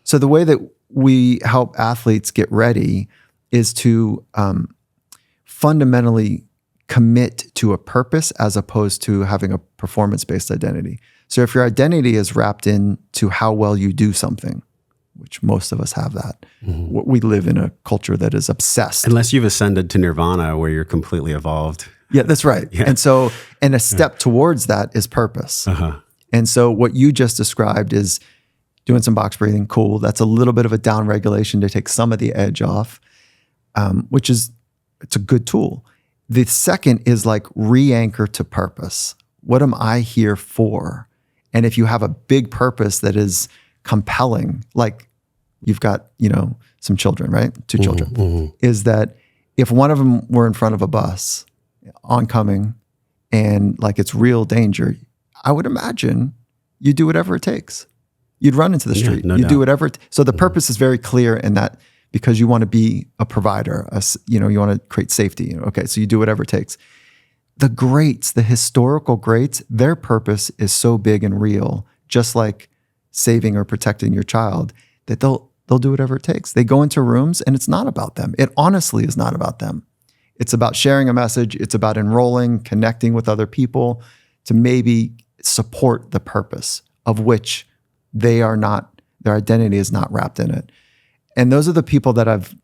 So the way that we help athletes get ready is to fundamentally commit to a purpose as opposed to having a performance-based identity. So if your identity is wrapped into how well you do something, which most of us have that, we live in a culture that is obsessed. Unless you've ascended to nirvana where you're completely evolved. Yeah, that's right. Yeah. And a step towards that is purpose. And so what you just described is doing some box breathing. Cool. That's a little bit of a down regulation to take some of the edge off, it's a good tool. The second is like re-anchor to purpose. What am I here for? And if you have a big purpose that is compelling, like you've got, some children, right? 2 children, is that if one of them were in front of a bus oncoming and like it's real danger, I would imagine you do whatever it takes. You'd run into the street. No you doubt. do whatever. So the purpose is very clear in that because you want to be a provider, you want to create safety. Okay, so you do whatever it takes. The greats, the historical greats, their purpose is so big and real, just like saving or protecting your child, that they'll do whatever it takes. They go into rooms and it's not about them. It honestly is not about them. It's about sharing a message. It's about enrolling, connecting with other people to maybe support the purpose of which their identity is not wrapped in it. And those are the people that I've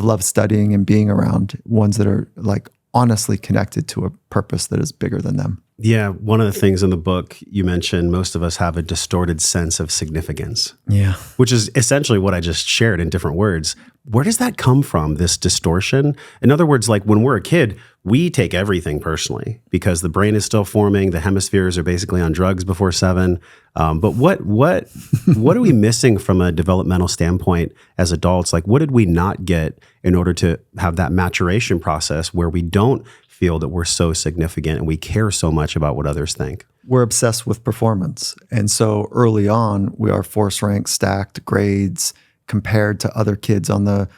loved studying and being around, ones that are like honestly connected to a purpose that is bigger than them. Yeah. One of the things in the book you mentioned, most of us have a distorted sense of significance. Yeah. Which is essentially what I just shared in different words. Where does that come from, this distortion? In other words, like when we're a kid, we take everything personally because the brain is still forming. The hemispheres are basically on drugs before 7. But what are we missing from a developmental standpoint as adults? Like, what did we not get in order to have that maturation process where we don't feel that we're so significant and we care so much about what others think? We're obsessed with performance. And so early on, we are force ranked, stacked grades, compared to other kids on the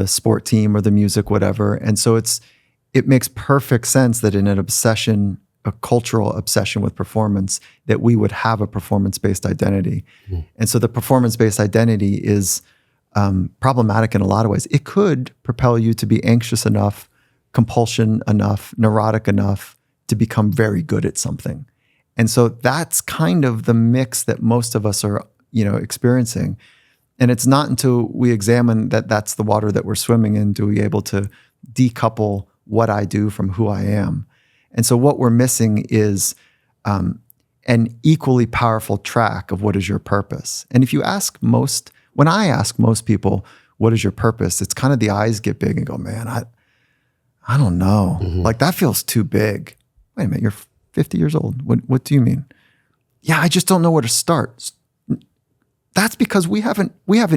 sport team or the music, whatever. And so it makes perfect sense that in an obsession, a cultural obsession with performance, that we would have a performance-based identity. And so the performance-based identity is problematic in a lot of ways. It could propel you to be anxious enough, compulsion enough, neurotic enough to become very good at something. And so that's kind of the mix that most of us are, experiencing. And it's not until we examine that that's the water that we're swimming in do we able to decouple what I do from who I am. And so what we're missing is an equally powerful track of what is your purpose. And if you when I ask most people, what is your purpose? It's kind of the eyes get big and go, man, I don't know. Like that feels too big. Wait a minute, you're 50 years old. What do you mean? Yeah, I just don't know where to start. That's because we haven't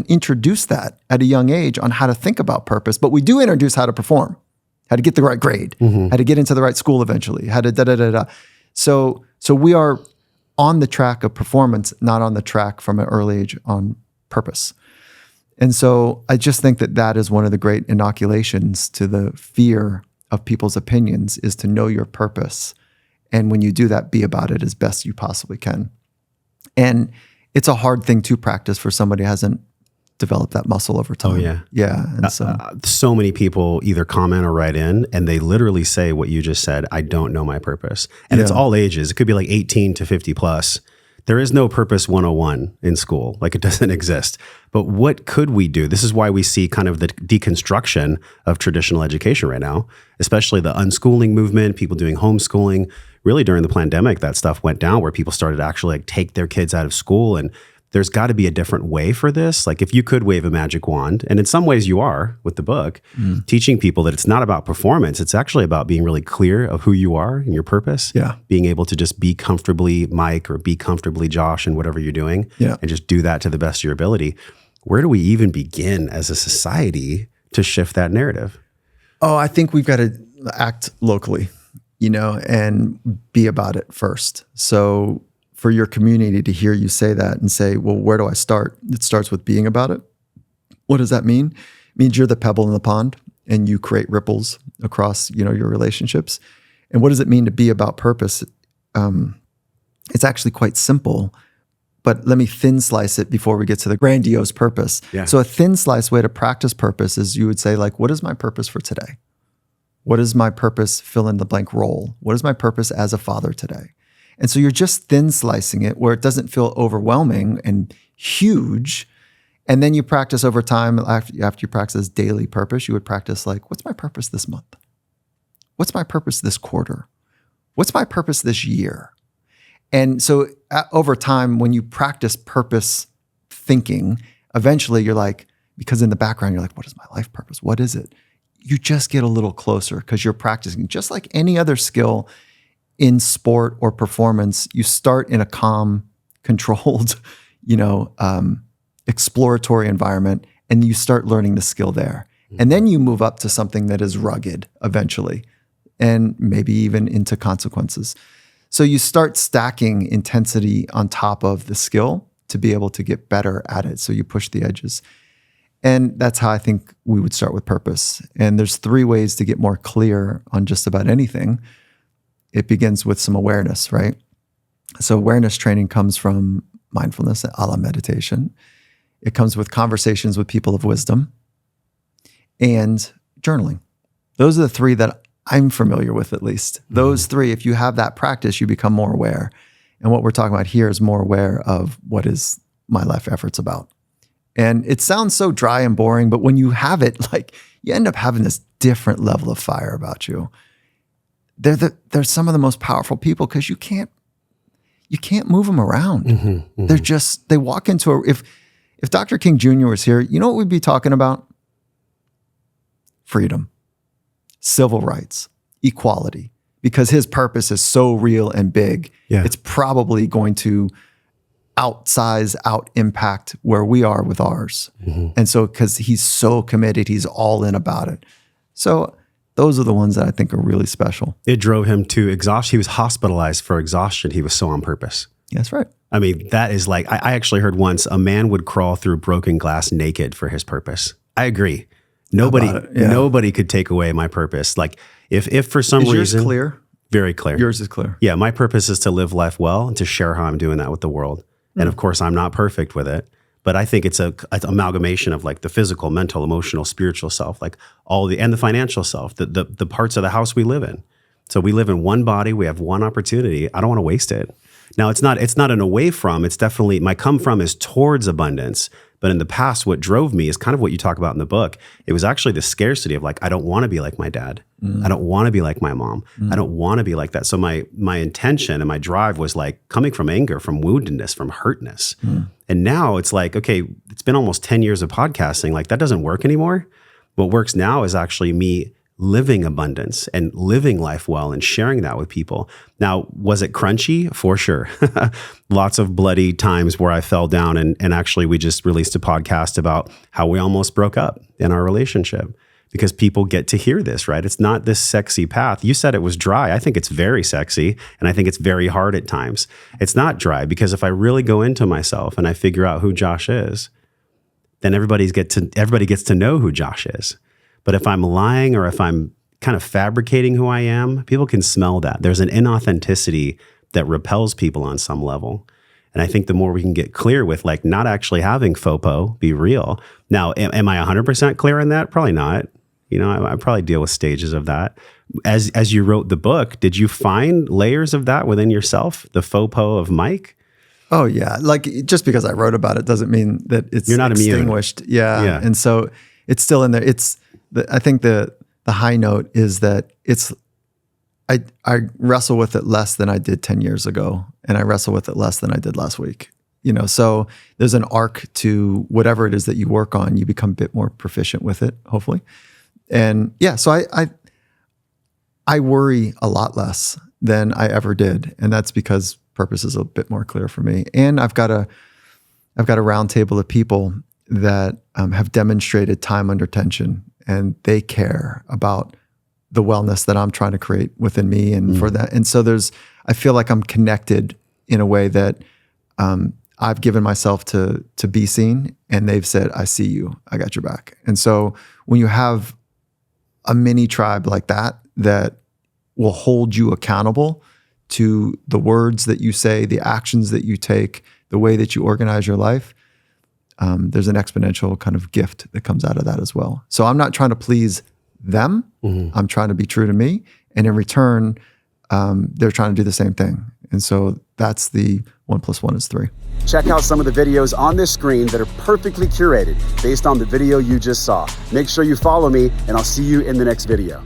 introduced that at a young age on how to think about purpose, but we do introduce how to perform, how to get the right grade, how to get into the right school eventually, how to da-da-da-da. So we are on the track of performance, not on the track from an early age on purpose. And so I just think that is one of the great inoculations to the fear of people's opinions is to know your purpose. And when you do that, be about it as best you possibly can. And it's a hard thing to practice for somebody who hasn't developed that muscle over time. Oh, yeah. Yeah. And so many people either comment or write in and they literally say what you just said, I don't know my purpose. And it's all ages. It could be like 18 to 50 plus. There is no purpose 101 in school. Like it doesn't exist. But what could we do? This is why we see kind of the deconstruction of traditional education right now, especially the unschooling movement, people doing homeschooling. Really during the pandemic, that stuff went down where people started to actually like take their kids out of school. And there's got to be a different way for this. Like if you could wave a magic wand, and in some ways you are with the book, teaching people that it's not about performance. It's actually about being really clear of who you are and your purpose. Yeah. Being able to just be comfortably Mike or be comfortably Josh in whatever you're doing and just do that to the best of your ability. Where do we even begin as a society to shift that narrative? Oh, I think we've got to act locally, and be about it first. So for your community to hear you say that and say, well, where do I start? It starts with being about it. What does that mean? It means you're the pebble in the pond and you create ripples across, your relationships. And what does it mean to be about purpose? It's actually quite simple. but let me thin slice it before we get to the grandiose purpose. Yeah. So a thin slice way to practice purpose is you would say like, what is my purpose for today? What is my purpose, fill in the blank role? What is my purpose as a father today? And so you're just thin slicing it where it doesn't feel overwhelming and huge. And then you practice over time. After you practice daily purpose, you would practice like, what's my purpose this month? What's my purpose this quarter? What's my purpose this year? And so over time, when you practice purpose thinking, eventually you're like, because in the background, you're like, what is my life purpose? What is it? You just get a little closer because you're practicing. Just like any other skill in sport or performance, you start in a calm, controlled, exploratory environment, and you start learning the skill there. And then you move up to something that is rugged eventually, and maybe even into consequences. So you start stacking intensity on top of the skill to be able to get better at it. So you push the edges. And that's how I think we would start with purpose. And there's 3 ways to get more clear on just about anything. It begins with some awareness, right? So awareness training comes from mindfulness, a la meditation. It comes with conversations with people of wisdom and journaling. Those are the 3 that I'm familiar with, at least. Those 3, if you have that practice, you become more aware. And what we're talking about here is more aware of what is my life efforts about. And it sounds so dry and boring, but when you have it, like you end up having this different level of fire about you. They're some of the most powerful people because you can't move them around. They walk into if Dr. King Jr. was here, you know what we'd be talking about? Freedom, civil rights, equality, because his purpose is so real and big. Yeah. It's probably going to out impact where we are with ours. And so, because he's so committed, he's all in about it. So those are the ones that I think are really special. It drove him to exhaustion. He was hospitalized for exhaustion. He was so on purpose. That's right. I mean, that is like, I actually heard once a man would crawl through broken glass naked for his purpose. I agree. Nobody could take away my purpose. Like if for some reason. Is yours clear? Very clear. Yours is clear. Yeah. My purpose is to live life well and to share how I'm doing that with the world. And of course I'm not perfect with it, but I think it's an amalgamation of like the physical, mental, emotional, spiritual self, like and the financial self, the parts of the house we live in. So we live in one body. We have one opportunity. I don't want to waste it. Now it's not an away from, it's definitely, my come from is towards abundance. But in the past, what drove me is kind of what you talk about in the book. It was actually the scarcity of like, I don't want to be like my dad. I don't want to be like my mom. I don't want to be like that. So my intention and my drive was like coming from anger, from woundedness, from hurtness. And now it's like, okay, it's been almost 10 years of podcasting. Like that doesn't work anymore. What works now is actually me living abundance and living life well and sharing that with people. Now, was it crunchy? For sure. Lots of bloody times where I fell down and actually we just released a podcast about how we almost broke up in our relationship because people get to hear this, right? It's not this sexy path. You said it was dry. I think it's very sexy and I think it's very hard at times. It's not dry because if I really go into myself and I figure out who Josh is, then everybody gets to know who Josh is. But if I'm lying or if I'm kind of fabricating who I am, people can smell that. There's an inauthenticity that repels people on some level. And I think the more we can get clear with like not actually having FOPO, be real. Now, am I 100% clear on that? Probably not. I probably deal with stages of that. As you wrote the book, did you find layers of that within yourself? The FOPO of Mike? Oh yeah. Like just because I wrote about it doesn't mean that it's You're not extinguished. Yeah. And so it's still in there. I think the high note is that I wrestle with it less than I did 10 years ago, and I wrestle with it less than I did last week. So there's an arc to whatever it is that you work on. You become a bit more proficient with it, hopefully. And yeah, so I worry a lot less than I ever did, and that's because purpose is a bit more clear for me. And I've got a round table of people that have demonstrated time under tension. And they care about the wellness that I'm trying to create within me and for that. And so I feel like I'm connected in a way that I've given myself to be seen, and they've said, I see you, I got your back. And so when you have a mini tribe like that will hold you accountable to the words that you say, the actions that you take, the way that you organize your life, there's an exponential kind of gift that comes out of that as well. So I'm not trying to please them. I'm trying to be true to me. And in return, they're trying to do the same thing. And so that's the 1 + 1 is 3. Check out some of the videos on this screen that are perfectly curated based on the video you just saw. Make sure you follow me, and I'll see you in the next video.